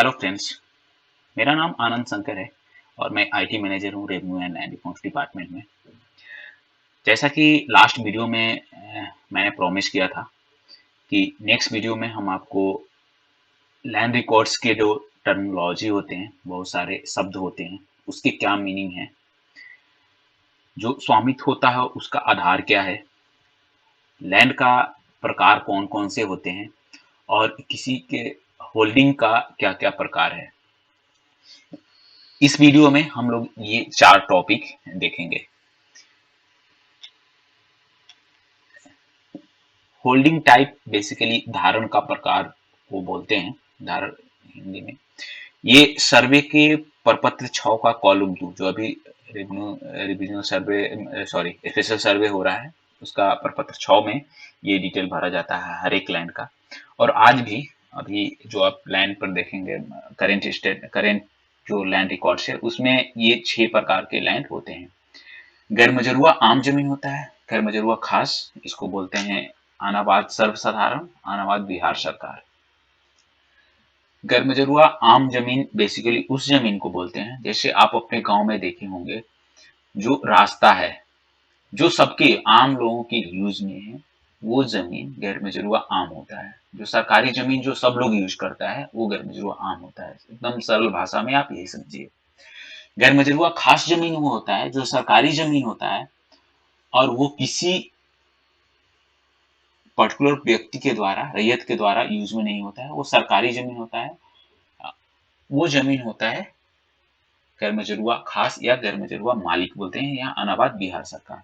Hello friends, मेरा नाम आनंद शंकर है और मैं आईटी मैनेजर हूँ revenue and land accounts department में। जैसा कि लास्ट वीडियो में मैंने प्रॉमिस किया था कि नेक्स्ट वीडियो में हम आपको लैंड रिकॉर्ड्स के जो टर्मिनोलॉजी होते हैं, बहुत सारे शब्द होते हैं, उसके क्या मीनिंग है, जो स्वामित्व होता है उसका आधार क्या है, लैंड का प्रकार कौन कौन से होते हैं और किसी के होल्डिंग का क्या क्या प्रकार है। इस वीडियो में हम लोग ये 4 टॉपिक देखेंगे। होल्डिंग टाइप बेसिकली धारण का प्रकार को बोलते हैं, धारण हिंदी में। ये सर्वे के प्रपत्र 6 का कॉलम 2 जो अभी रिविजनल सर्वे स्पेशल सर्वे हो रहा है, उसका प्रपत्र 6 में ये डिटेल भरा जाता है हर एक लैंड का। और आज भी अभी जो आप लैंड पर देखेंगे, करेंट जो लैंड रिकॉर्ड्स है उसमें ये 6 प्रकार के लैंड होते हैं। गैर मजरूआ आम जमीन होता है, गैर मजरूआ खास, इसको बोलते हैं अनाबाद सर्वसाधारण, अनाबाद बिहार सरकार। गैर मजरूआ आम जमीन बेसिकली उस जमीन को बोलते हैं, जैसे आप अपने गांव में देखे होंगे, जो रास्ता है, जो सबके आम लोगों के यूज में है, वो जमीन गैर मजरूआ आम होता है। जो सरकारी जमीन जो सब लोग यूज करता है वो गैर मजरूआ आम होता है। एकदम सरल भाषा में आप यही समझिए। गैर मजरूआ खास जमीन वो होता है जो सरकारी जमीन होता है और वो किसी पर्टिकुलर व्यक्ति के द्वारा, रैयत के द्वारा यूज में नहीं होता है, वो सरकारी जमीन होता है। वो जमीन होता है गैर मजरूआ खास या गैर मजरूआ मालिक बोलते हैं, यहाँ अनाबाद बिहार सरकार।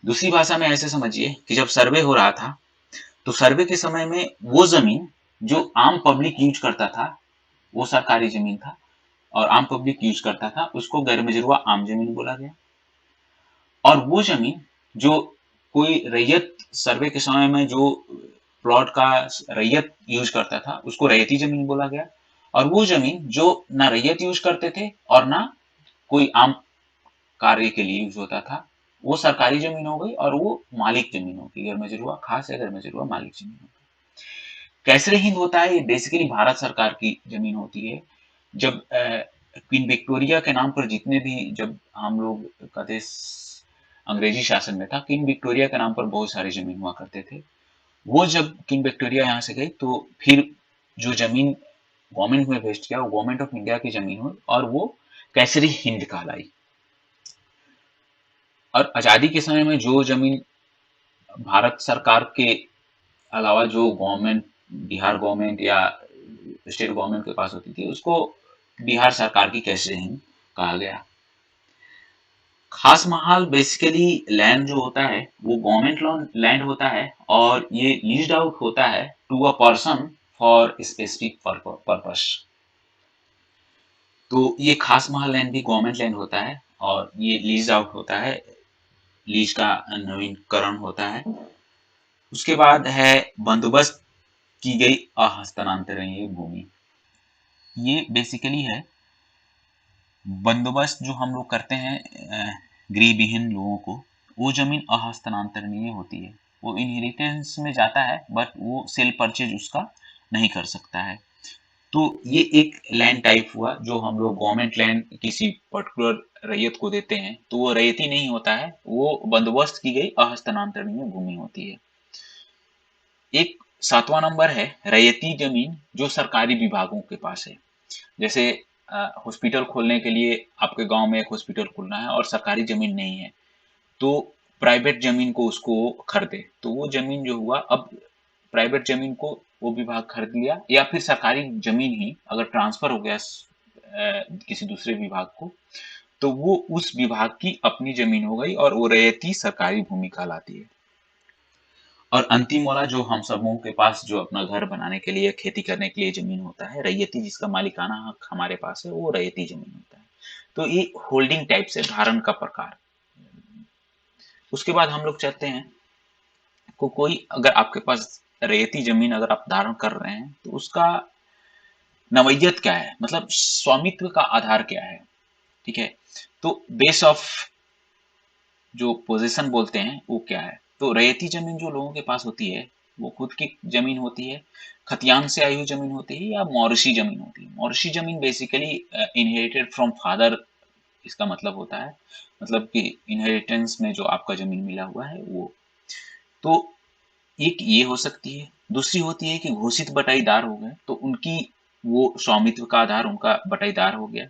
दूसरी भाषा में ऐसे समझिए कि जब सर्वे हो रहा था तो सर्वे के समय में वो जमीन जो आम पब्लिक यूज करता था वो सरकारी जमीन था, और आम पब्लिक यूज करता था उसको गैर मजरूआ आम जमीन बोला गया। और वो जमीन जो कोई रैयत सर्वे के समय में जो प्लॉट का रैयत यूज करता था उसको रैयती जमीन बोला गया। और वो जमीन जो ना रैयत यूज करते थे और ना कोई आम कार्य के लिए यूज होता था, वो सरकारी जमीन हो गई और वो मालिक जमीन होगी, गैर मजरूआ खास या गैर मजरूआ मालिक जमीन होगी। कैसरे हिंद होता है, ये बेसिकली भारत सरकार की जमीन होती है। जब क्वीन विक्टोरिया के नाम पर जितने भी, जब हम लोग का देश अंग्रेजी शासन में था, किंग विक्टोरिया के नाम पर बहुत सारी जमीन हुआ करते थे। वो जब किंग विक्टोरिया यहाँ से गई तो फिर जो जमीन गवर्नमेंट में वेस्ट किया वो गवर्नमेंट ऑफ इंडिया की जमीन हुई और वो कैसरी हिंद कहलाई। और आजादी के समय में जो जमीन भारत सरकार के अलावा जो गवर्नमेंट, बिहार गवर्नमेंट या स्टेट गवर्नमेंट के पास होती थी, उसको बिहार सरकार की कैसरी हिंद कहा गया। खास महाल बेसिकली लैंड जो होता है वो गवर्नमेंट लैंड होता है और ये लीज्ड आउट होता है to a person for specific purpose. तो ये खास महाल लैंड भी गवर्नमेंट लैंड होता है और ये लीज आउट होता है, लीज का नवीनकरण होता है। उसके बाद है बंदोबस्त की गई अहस्तांतरणीय भूमि। ये बेसिकली है बंदोबस्त जो हम लोग करते हैं गृह विहीन लोगों को, वो जमीन अहस्तांतरणीय होती है, वो इनहेरिटेंस में जाता है बट वो सेल परचेज उसका नहीं कर सकता है। तो ये एक लैंड टाइप हुआ जो हम लोग गवर्नमेंट लैंड किसी पर्टिकुलर रैयत को देते हैं तो वो रैयती नहीं होता है, वो बंदोबस्त की गई अहस्तांतरणीय भूमि होती है। एक 7वां नंबर है रैयती जमीन जो सरकारी विभागों के पास है। जैसे हॉस्पिटल खोलने के लिए आपके गांव में एक हॉस्पिटल खोलना है और सरकारी जमीन नहीं है, तो प्राइवेट जमीन को उसको खरीदे, तो वो जमीन जो हुआ, अब प्राइवेट जमीन को वो विभाग खरीद लिया या फिर सरकारी जमीन ही अगर ट्रांसफर हो गया किसी दूसरे विभाग को, तो वो उस विभाग की अपनी जमीन हो गई और वो रैयती सरकारी भूमि कहलाती है। और अंतिम वाला जो हम सबों के पास जो अपना घर बनाने के लिए, खेती करने के लिए जमीन होता है, रैयती, जिसका मालिकाना हक हमारे पास है, वो रैयती जमीन होता है। तो ये होल्डिंग टाइप से धारण का प्रकार। उसके बाद हम लोग चाहते हैं कोई अगर आपके पास रैयती जमीन अगर आप धारण कर रहे हैं तो उसका नवैयत क्या है, मतलब स्वामित्व का आधार क्या है। ठीक है, तो बेस ऑफ जो पोजीशन बोलते हैं वो क्या है। तो रैयती जमीन जो लोगों के पास होती है वो खुद की जमीन होती है, खतियान से आई हुई जमीन होती है, या मॉरिशी जमीन होती है। मॉरिशी जमीन बेसिकली इनहेरिटेड फ्रॉम फादर, इसका मतलब होता है, मतलब कि इनहेरिटेंस में जो आपका जमीन मिला हुआ है वो। तो एक ये हो सकती है। दूसरी होती है कि घोषित बटाईदार हो गए, तो उनकी वो स्वामित्व का आधार उनका बटाईदार हो गया।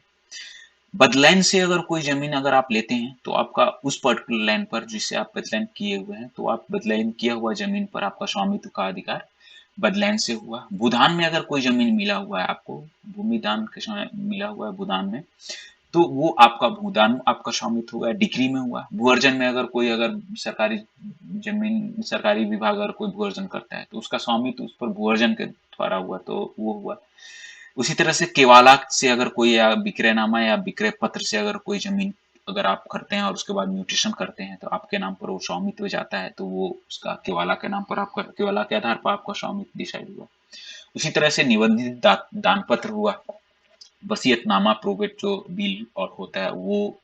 बदलैंड से अगर कोई जमीन अगर आप लेते हैं, तो आपका उस पर्टिकुलर लैंड पर जिससे आप बदलैंड किए हुए हैं, तो आप बदलैंड किया हुआ जमीन पर आपका स्वामित्व का अधिकार बदलैंड से हुआ। भूदान में अगर कोई जमीन मिला हुआ है आपको, भूमि दान के समय मिला हुआ है भूदान में, तो वो आपका भूदान आपका स्वामित्व हुआ, डिक्री में हुआ। भूअर्जन में अगर कोई अगर सरकारी जमीन, सरकारी विभाग अगर कोई भूअर्जन करता है, तो उसका स्वामित्व उस पर भूअर्जन के द्वारा हुआ, तो वो हुआ। उसी तरह से केवाला से अगर कोई, या विक्रयनामा या विक्रय पत्र से अगर कोई जमीन अगर आप करते हैं और उसके बाद म्यूटेशन करते हैं, तो आपके नाम पर वो स्वामित्व जाता है, तो वो उसका केवाला के नाम पर आपका, केवाला के आधार पर आपका स्वामित्व डिसाइड हुआ। उसी तरह से निबंधित दान पत्र हुआ, वसीयतनामा प्रोबेट जो बिल और होता है वो,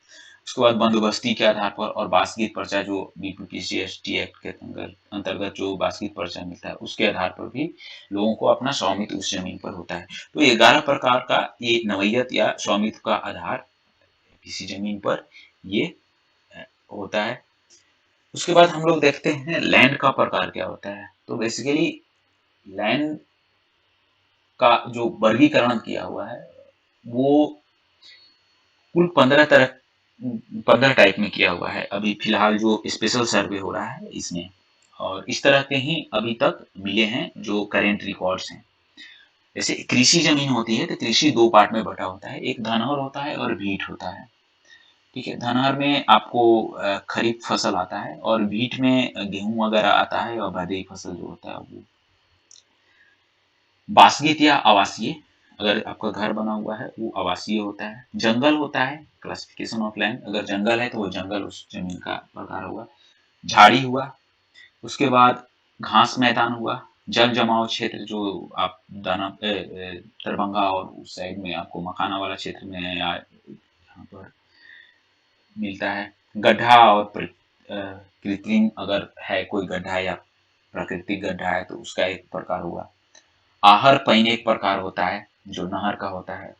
उसके बाद बंदोबस्ती के आधार पर, और बासगीत पर्चा जो बीपीपीसीएसटी एक्ट के अंतर्गत जो बासगीत पर्चा मिलता है, उसके आधार पर भी लोगों को अपना स्वामित्व उस जमीन पर होता है। तो 11 प्रकार का ये नवैयत या स्वामित्व का आधार किसी जमीन पर ये होता है। उसके बाद हम लोग देखते हैं लैंड का प्रकार क्या होता है। तो बेसिकली लैंड का जो वर्गीकरण किया हुआ है वो कुल 15 टाइप में किया हुआ है। अभी फिलहाल जो स्पेशल सर्वे हो रहा है इसमें, और इस तरह के ही अभी तक मिले हैं जो करेंट रिकॉर्ड्स हैं। जैसे कृषि जमीन होती है, तो कृषि 2 पार्ट में बटा होता है, एक धनहर होता है और भीट होता है। ठीक है, धनहर में आपको खरीफ फसल आता है, और भीट में गेहूं वगैरह आता है, और भदई फसल जो होता है वो। बासगीत या आवासीय, अगर आपका घर बना हुआ है वो आवासीय होता है। जंगल होता है, क्लासिफिकेशन ऑफ लैंड, अगर जंगल है तो वो जंगल उस जमीन का प्रकार होगा। झाड़ी हुआ, उसके बाद घास मैदान हुआ, जल जमाव क्षेत्र जो आप दाना दरभंगा और उस साइड में आपको मखाना वाला क्षेत्र में, या यहाँ पर मिलता है। गड्ढा और कृत्रिम अगर है कोई गड्ढा या प्राकृतिक गड्ढा है, तो उसका एक प्रकार हुआ। आहर पैन एक प्रकार होता है जो नहर का होता है।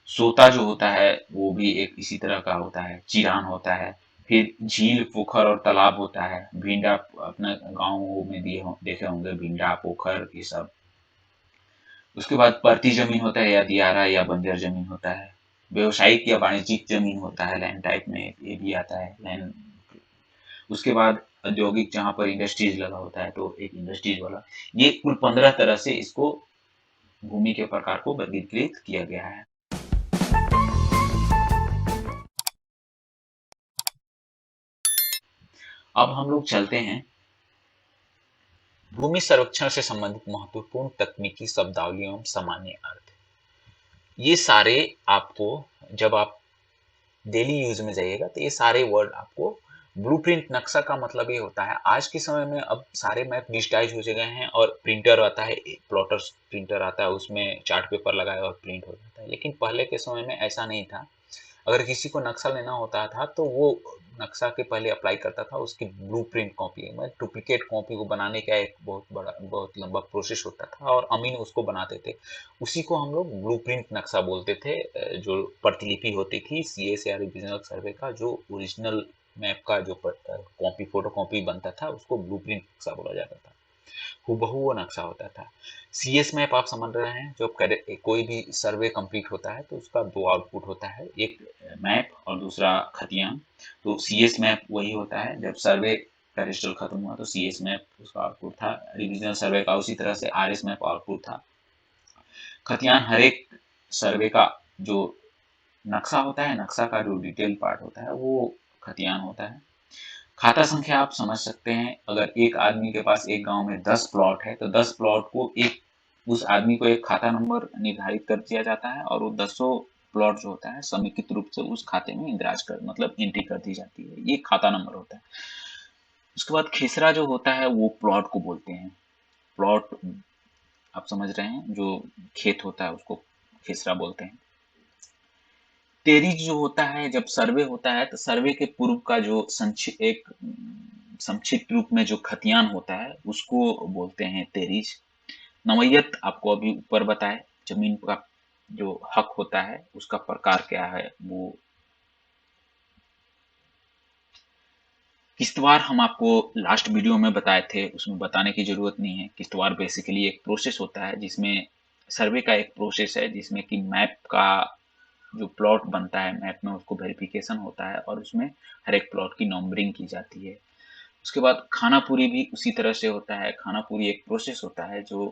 सोता जो होता है वो भी एक इसी तरह का होता है। चिरान होता है। फिर झील, पोखर और तालाब होता है। भिंडा, अपने गाँव में देखे होंगे भिंडा, पोखर, ये सब। उसके बाद परती जमीन होता है, या दियारा या बंजर जमीन होता है। व्यवसायिक या वाणिज्यिक जमीन होता है, लैंड टाइप में ये भी आता है लैंड। उसके बाद औद्योगिक, जहाँ पर इंडस्ट्रीज लगा होता है, तो एक इंडस्ट्रीज वाला। ये कुल 15 तरह से इसको, भूमि के प्रकार को वर्गीकृत किया गया है। अब हम लोग चलते हैं भूमि सर्वेक्षण से संबंधित महत्वपूर्ण तकनीकी शब्दावली एवं सामान्य अर्थ। ये सारे आपको, जब आप डेली यूज में जाइएगा, तो ये सारे वर्ड आपको, ब्लूप्रिंट नक्शा का मतलब ये होता है, आज के समय में अब सारे मैप डिजिटाइज हो गए हैं, और प्रिंटर आता है, प्लॉटर प्रिंटर आता है, उसमें चार्ट पेपर लगाया और प्रिंट हो जाता है। लेकिन पहले के समय में ऐसा नहीं था। अगर किसी को नक्शा लेना होता था, तो वो नक्शा के पहले अप्लाई करता था, उसकी ब्लूप्रिंट कॉपी में डुप्लीकेट कॉपी को बनाने का एक बहुत लंबा प्रोसेस होता था, और अमीन उसको बनाते थे। उसी को हम लोग ब्लूप्रिंट नक्शा बोलते थे। जो प्रतिलिपि होती थी सीएस या रीजनल सर्वे का, जो ओरिजिनल मैप का जो कॉपी, फोटो कॉपी बनता था, उसको ब्लूप्रिंट नक्शा बोला जाता था। हूबहू वो नक्शा होता था। सीएस मैप आप समझ रहे हैं, जब कोई भी सर्वे कंप्लीट होता है, तो उसका 2 आउटपुट होता है, एक मैप और दूसरा खतियान। तो सीएस मैप वही होता है, जब सर्वे कैडेस्ट्रल खत्म हुआ तो सीएस मैप उसका आउटपुट था। रिविजनल सर्वे का उसी तरह से आरएस मैप आउटपुट था। खतियान हर एक सर्वे का जो नक्शा होता है, नक्शा का जो डिटेल पार्ट होता है, वो खतियान होता है। खाता संख्या आप समझ सकते हैं, अगर एक आदमी के पास एक गांव में 10 प्लॉट है, तो 10 प्लॉट को एक, उस आदमी को एक खाता नंबर निर्धारित कर दिया जाता है, और वो 10 प्लॉट जो होता है समेकित रूप से उस खाते में इंद्राज कर, मतलब एंट्री कर दी जाती है। ये खाता नंबर होता है। उसके बाद खेसरा जो होता है वो प्लॉट को बोलते हैं। प्लॉट आप समझ रहे हैं, जो खेत होता है उसको खेसरा बोलते हैं। टेरीज जो होता है, जब सर्वे होता है, तो सर्वे के पूर्व का जो एक संक्षिप्त रूप में जो खतियान होता है उसको बोलते हैं तेरीज। नवैयत आपको अभी ऊपर बताए, जमीन का जो हक होता है उसका प्रकार क्या है वो। किश्तवाड़ हम आपको लास्ट वीडियो में बताए थे, उसमें बताने की जरूरत नहीं है। किश्तवाड़ बेसिकली एक प्रोसेस होता है जिसमें सर्वे का एक प्रोसेस है जिसमें कि मैप का जो प्लॉट बनता है, मैप में उसको वेरिफिकेशन होता है और उसमें हर एक प्लॉट की नंबरिंग की जाती है। उसके बाद खानापुरी भी उसी तरह से होता है। खानापुरी एक प्रोसेस होता है जो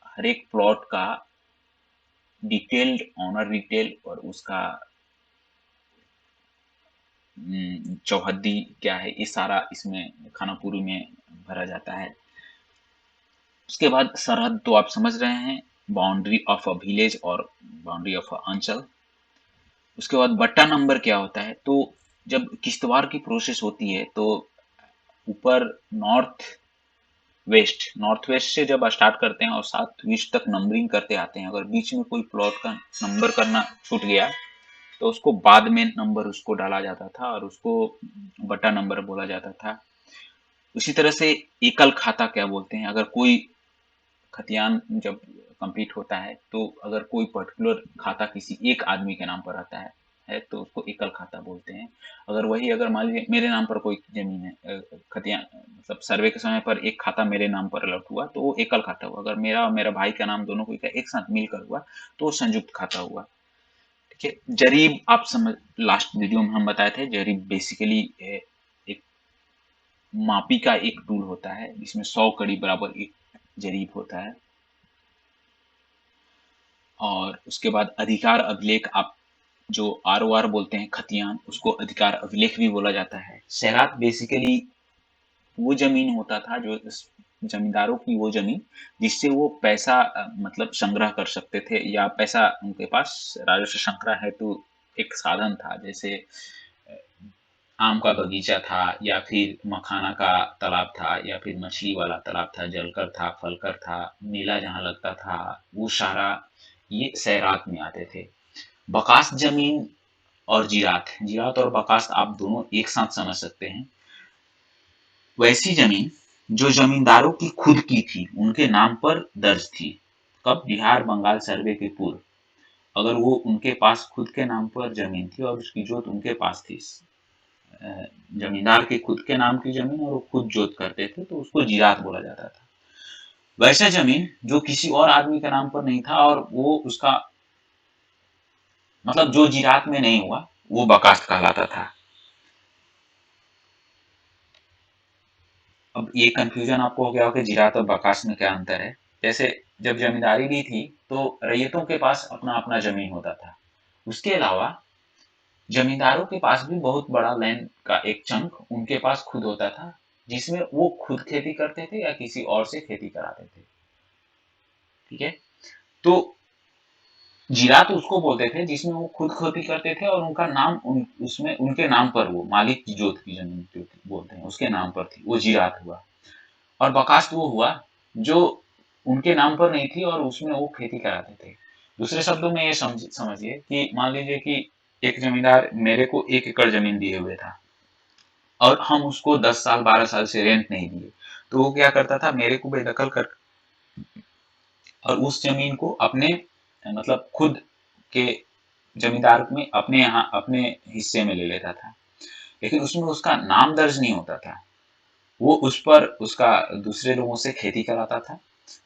हर एक प्लॉट का डिटेल्ड ऑनर डिटेल और उसका चौहद्दी क्या है ये सारा इसमें खानापुरी में भरा जाता है। उसके बाद सरहद तो आप समझ रहे हैं, बाउंड्री ऑफ अ विलेज और बाउंड्री ऑफ अ अंचल। उसके बाद बट्टा नंबर क्या होता है, तो जब किश्तवाड़ की प्रोसेस होती है तो ऊपर नॉर्थ वेस्ट से जब स्टार्ट करते हैं और साउथ ईस्ट तक नंबरिंग करते आते हैं, अगर बीच में कोई प्लॉट का नंबर करना छूट गया तो उसको बाद में नंबर उसको डाला जाता था और उसको बटा नंबर बोला जाता था। उसी तरह से एकल खाता क्या बोलते हैं, अगर कोई खतियान जब कंप्लीट होता है तो अगर कोई पर्टिकुलर खाता किसी एक आदमी के नाम पर आता है तो उसको एकल खाता बोलते हैं। अगर मान लीजिए मेरे नाम पर कोई जमीन है, खतियान मतलब सर्वे के समय पर एक खाता मेरे नाम पर अलॉट हुआ तो वो एकल खाता हुआ। अगर मेरा और मेरा भाई का नाम दोनों कोई का एक साथ मिलकर हुआ तो वो संयुक्त खाता हुआ। ठीक है। जरीब आप समझ, लास्ट वीडियो में हम बताए थे, जरीब बेसिकली एक मापी का एक टूल होता है जिसमें 100 कड़ी बराबर एक जरीब होता है। और उसके बाद अधिकार अभिलेख, आप जो आर बोलते हैं खतियान, उसको अधिकार अभिलेख भी बोला जाता है। सैरात बेसिकली वो जमीन होता था जो जमींदारों की वो जमीन जिससे वो पैसा मतलब संग्रह कर सकते थे, या पैसा उनके पास राजस्व संग्रह हेतु एक साधन था। जैसे आम का बगीचा था, या फिर मखाना का तालाब था, या फिर मछली वाला तालाब था, जलकर था, फलकर था, मेला जहाँ लगता था, वो सारा ये सैरात में आते थे। बकास जमीन और जीरात, जीरात और बकास आप दोनों एक साथ समझ सकते हैं। वैसी जमीन जो जमींदारों की खुद की थी, उनके नाम पर दर्ज थी। कब? बिहार बंगाल सर्वे के पूर्व। अगर वो उनके पास खुद के नाम पर जमीन थी और उसकी जोत उनके पास थी, जमींदार के खुद के नाम की जमीन और वो खुद जोत करते थे, तो उसको जीरात बोला जाता था। वैसा जमीन जो किसी और आदमी के नाम पर नहीं था और वो उसका मतलब जो जीरात में नहीं हुआ, वो बकास्त कहलाता था। अब ये कंफ्यूजन आपको हो गया हो कि जीरात और बकास में क्या अंतर है। जैसे जब जमींदारी भी थी तो रैयतों के पास अपना अपना जमीन होता था। उसके अलावा जमींदारों के पास भी बहुत बड़ा लैंड का एक चंक उनके पास खुद होता था, जिसमें वो खुद खेती करते थे या किसी और से खेती कराते थे। ठीक है। तो जीरात उसको बोलते थे जिसमें वो खुद खेती करते थे और उनका नाम उसमें उनके नाम पर, वो मालिक की जोत की जमीन जो बोलते हैं उसके नाम पर थी, वो जीरात हुआ। और बकास्त वो हुआ जो उनके नाम पर नहीं थी और उसमें वो खेती कराते थे। दूसरे शब्दों में ये समझिए कि मान लीजिए कि एक जमींदार मेरे को 1 एकड़ जमीन दिए हुए था और हम उसको 10 साल 12 साल से रेंट नहीं दिए, तो वो क्या करता था, मेरे को बेदखल कर और उस जमीन को अपने मतलब खुद के जमींदार में अपने यहाँ अपने हिस्से में ले लेता था। लेकिन उसमें उसका नाम दर्ज नहीं होता था, वो उस पर उसका दूसरे लोगों से खेती कराता था।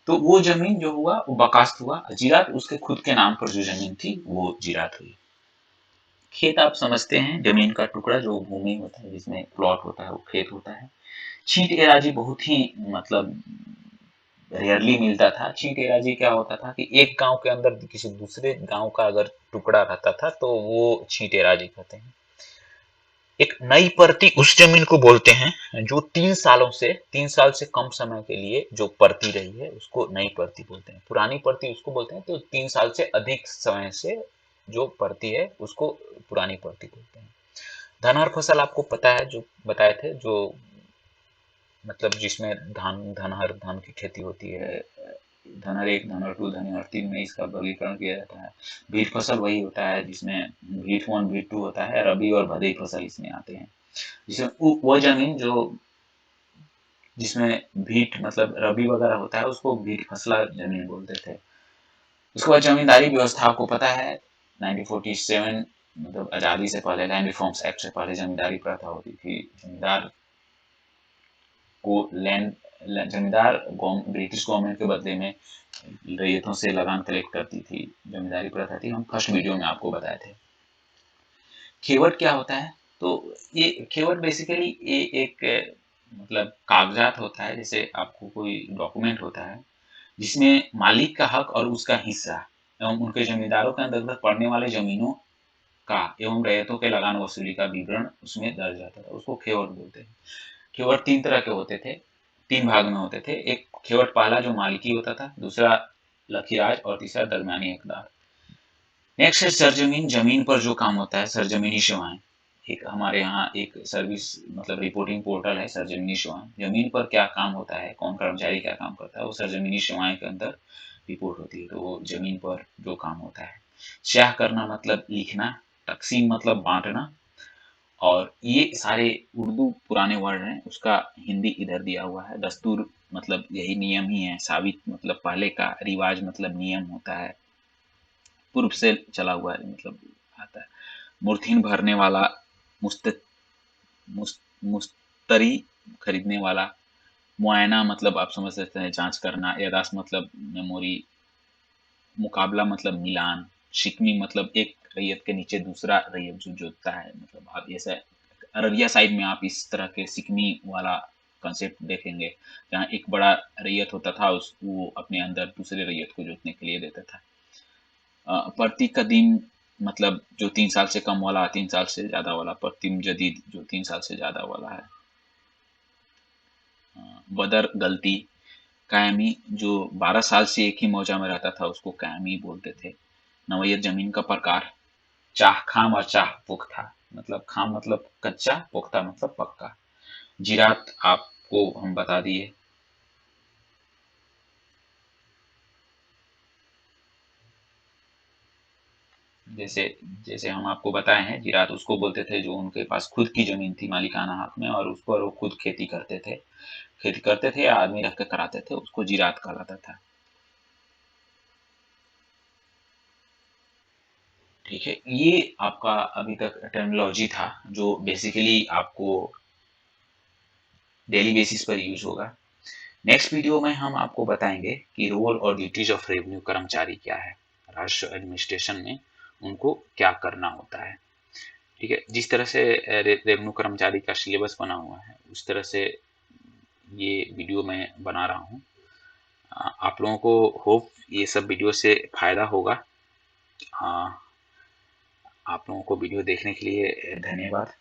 तो वो जमीन जो हुआ वो बकास्त हुआ। जीरात उसके खुद के नाम पर जो जमीन थी वो जीरात हुई। खेत आप समझते हैं, जमीन का टुकड़ा जो भूमि होता है जिसमें प्लॉट होता है वो खेत होता है। छींट एराजी बहुत ही मतलब रेयरली मिलता था। छींट एराजी क्या होता था कि एक गांव के अंदर किसी दूसरे गांव का अगर टुकड़ा रहता था तो वो छींट एराजी कहते हैं। एक नई परती उस जमीन को बोलते हैं जो 3 से कम समय के लिए जो परती रही है उसको नई परती बोलते हैं। पुरानी परती उसको बोलते हैं तो 3 साल से अधिक समय से जो परती है उसको पुरानी परती बोलते हैं। धनहर फसल आपको पता है, जो बताए थे, जो मतलब जिसमें धनहर धान की खेती होती है। धनहर 1, धनहर 2, धनहर 3 में इसका वर्गीकरण किया जाता है। भीट फसल वही होता है जिसमें भीट 1 भीट 2 होता है, रबी और भदई फसल इसमें आते हैं। जिसमें वो जमीन जो जिसमें भीट मतलब रबी वगैरह होता है, उसको भीट फसला जमीन बोलते थे। उसके बाद जमींदारी व्यवस्था आपको पता है 1947 मतलब आज़ादी से पहले, लैंड रिफॉर्म्स एक्ट से पहले जमींदारी प्रथा होती थी। जमींदार को लैंड जमींदार ब्रिटिश गवर्नमेंट के बदले में रैयतों से लगान कलेक्ट करती थी, जमींदारी प्रथा थी। हम फर्स्ट वीडियो में आपको बताए थे। खेवट क्या होता है? तो ये खेवट बेसिकली ये एक मतलब कागजात होता है, जैसे आपको कोई डॉक्यूमेंट होता है जिसमें मालिक का हक और उसका हिस्सा एवं उनके जमींदारों के अंतर्गत पड़ने वाले जमीनों का एवं रैयतों के लगान वसूली का विवरण उसमें दर्ज रहता था, उसको खेवट बोलते हैं। खेवट तीन तरह के होते थे, तीन भाग में होते थे। एक खेवट पहला जो मालिकी होता था, दूसरा लखीराज और तीसरा दरमियानी हकदार। नेक्स्ट है सरजमीन, जमीन पर जो काम होता है, सरजमीनी सेवाएं। एक हमारे यहाँ एक सर्विस मतलब रिपोर्टिंग पोर्टल है सरजमीनी सेवाएं। जमीन पर क्या काम होता है, कौन कर्मचारी क्या काम करता है, वो सरजमीनी सेवाएं के अंदर रिपोर्ट होती है। तो वो जमीन पर जो काम होता है। स्याह करना मतलब लिखना, तकसीम मतलब बांटना, और ये सारे उर्दू पुराने वर्ड हैं, उसका हिंदी इधर दिया हुआ है। दस्तूर मतलब यही नियम ही है। साबित मतलब पहले का, रिवाज मतलब नियम होता है, पूर्व से चला हुआ है मतलब आता है। मूर्तिन भरने वाला, मुस्त, मुस्तरी खरीदने वाला, मुआयना मतलब आप समझ सकते हैं जांच करना, यादाश्त मतलब मेमोरी, मुकाबला मतलब मिलान, शिकमी मतलब एक रैयत के नीचे दूसरा रैयत जो जोतता है। मतलब आप जैसे अररिया साइड में आप इस तरह के सिकमी वाला कंसेप्ट देखेंगे, जहाँ एक बड़ा रैयत होता था, उस वो अपने अंदर दूसरे रैयत को जोतने के लिए देता था। प्रति कदीम मतलब जो 3 साल से कम वाला, 3 साल से ज़्यादा वाला। प्रतिम जदीद जो 3 साल से ज़्यादा वाला है। बदर गलती, कायमी जो 12 साल से एक ही मौजा में रहता था उसको कायमी बोलते थे। नवैयत जमीन का प्रकार, चाह खाम और चाह पुख्ता। मतलब खाम मतलब कच्चा, पुख्ता मतलब पक्का। जिरात आपको हम बता दिए। जैसे जैसे हम आपको बताए हैं, जिरात उसको बोलते थे जो उनके पास खुद की जमीन थी मालिकाना हक में, और उस पर वो खुद खेती करते थे या आदमी रख के कराते थे, उसको जिरात कहलाता था। ठीक है, ये आपका अभी तक टर्मिनोलॉजी था जो बेसिकली आपको डेली बेसिस पर यूज होगा। नेक्स्ट वीडियो में हम आपको बताएंगे कि रोल और ड्यूटीज ऑफ रेवेन्यू कर्मचारी क्या है, राजस्व एडमिनिस्ट्रेशन में उनको क्या करना होता है। ठीक है, जिस तरह से रेवेन्यू कर्मचारी का सिलेबस बना हुआ है, उस तरह से ये वीडियो मैं बना रहा हूँ। आप लोगों को होप ये सब वीडियो से फायदा होगा। आप लोगों को वीडियो देखने के लिए धन्यवाद।